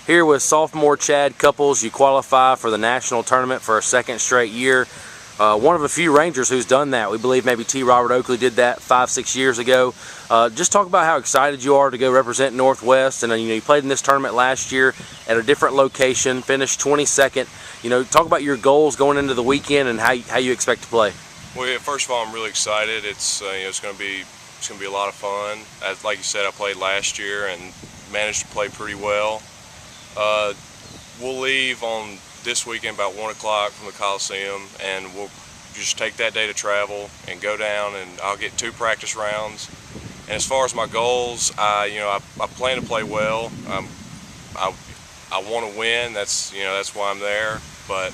Here with sophomore Chad Cupples, you qualify for the national tournament for a second straight year. One of a few Rangers who's done that. We believe maybe T. Robert Oakley did that 5-6 years ago. Just talk about how excited you are to go represent Northwest. And you played in this tournament last year at a different location, finished 22nd. Talk about your goals going into the weekend and how you expect to play. Well, yeah, first of all, I'm really excited. It's it's going to be a lot of fun. Like you said, I played last year and managed to play pretty well. We'll leave on this weekend about 1 o'clock from the Coliseum, and we'll just take that day to travel and go down, and I'll get 2 practice rounds. And as far as my goals, I plan to play well. I want to win. That's why I'm there. But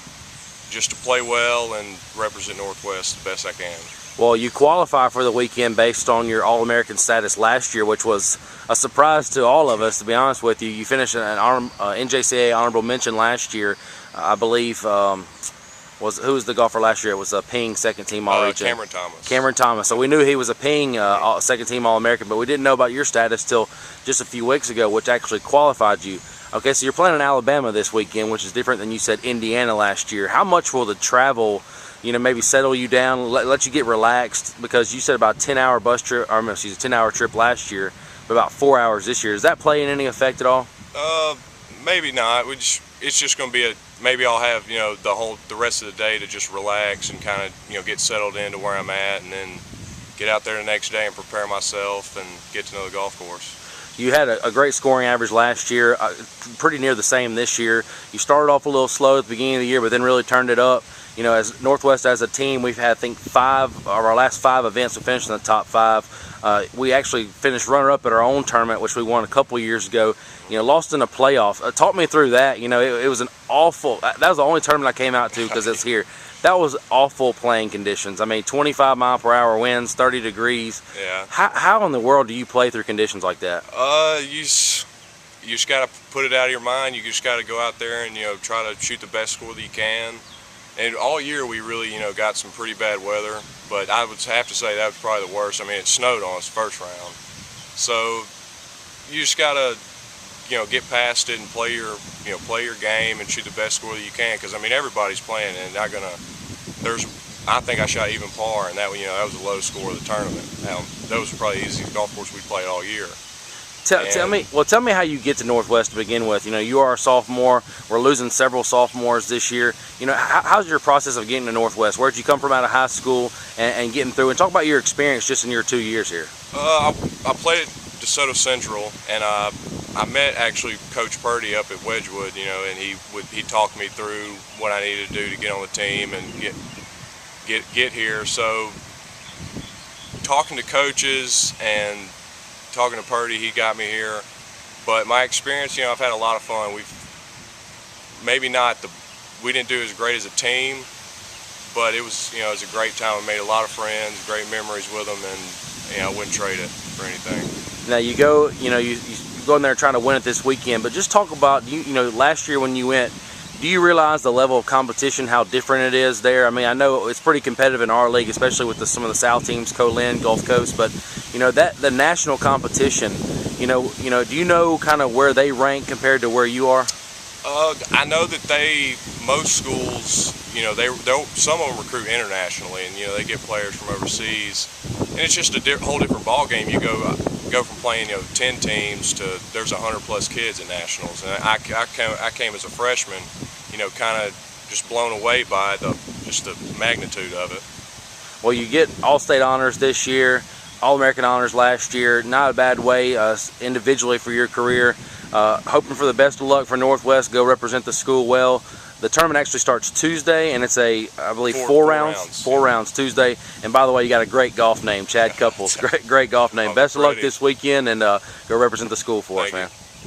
just to play well and represent Northwest the best I can. Well, you qualify for the weekend based on your All-American status last year, which was a surprise to all of us, to be honest with you. You finished an NJCAA honorable mention last year. I believe, who was the golfer last year? It was a Ping second-team All-Region. Cameron Thomas. Cameron Thomas. So we knew he was a Ping second-team All-American, but we didn't know about your status till just a few weeks ago, which actually qualified you. Okay, so you're playing in Alabama this weekend, which is different than you said Indiana last year. How much will the travel maybe settle you down, let you get relaxed? Because you said about 10-hour bus trip, or excuse me, 10-hour trip last year, but about 4 hours this year. Does that play in any effect at all? Maybe not. It's just going to be maybe I'll have the rest of the day to just relax and kind of get settled into where I'm at, and then get out there the next day and prepare myself and get to know the golf course. You had a great scoring average last year, pretty near the same this year. You started off a little slow at the beginning of the year, but then really turned it up. As Northwest as a team, we've had, I think, 5 of our last 5 events we finished in the top 5. We actually finished runner-up at our own tournament, which we won a couple years ago. Lost in a playoff. Talk me through that. It was an awful. That was the only tournament I came out to because it's here. That was awful playing conditions. I mean, 25-mile-per-hour winds, 30 degrees. Yeah. How in the world do you play through conditions like that? You just got to put it out of your mind. You just got to go out there and try to shoot the best score that you can. And all year we really got some pretty bad weather, but I would have to say that was probably the worst. I mean, it snowed on us first round, so you just got to get past it and play your game and shoot the best score that you can. Because I mean, everybody's playing, and I think I shot even par, and that was the lowest score of the tournament. That was probably the easiest golf course we played all year. Tell me how you get to Northwest to begin with. You are a sophomore. We're losing several sophomores this year. How's your process of getting to Northwest? Where'd you come from out of high school and getting through? And talk about your experience just in your 2 years here. I played at DeSoto Central, and I met actually Coach Purdy up at Wedgwood. And he talked me through what I needed to do to get on the team and get here. So talking to coaches and talking to Purdy, he got me here. But my experience, I've had a lot of fun. We didn't do as great as a team, but it was a great time. I made a lot of friends, great memories with them, and I wouldn't trade it for anything. Now you go, you go in there trying to win it this weekend, but just talk about last year when you went. Do you realize the level of competition, how different it is there? I mean, I know it's pretty competitive in our league, especially with some of the South teams, Colin, Gulf Coast, but the national competition, do you know kind of where they rank compared to where you are? I know that most schools, some of them recruit internationally, and they get players from overseas, and it's just a whole different ball game. You go from playing 10 teams to there's 100+ kids at nationals, and I came as a freshman, kind of just blown away by the magnitude of it. Well, you get All-State honors this year, All-American honors last year. Not a bad way individually for your career. Hoping for the best of luck for Northwest. Go represent the school well. The tournament actually starts Tuesday, and it's I believe four rounds. 4 rounds Tuesday. And by the way, you got a great golf name, Chad Cupples. Great golf name. Best of luck this weekend, and go represent the school for us, man.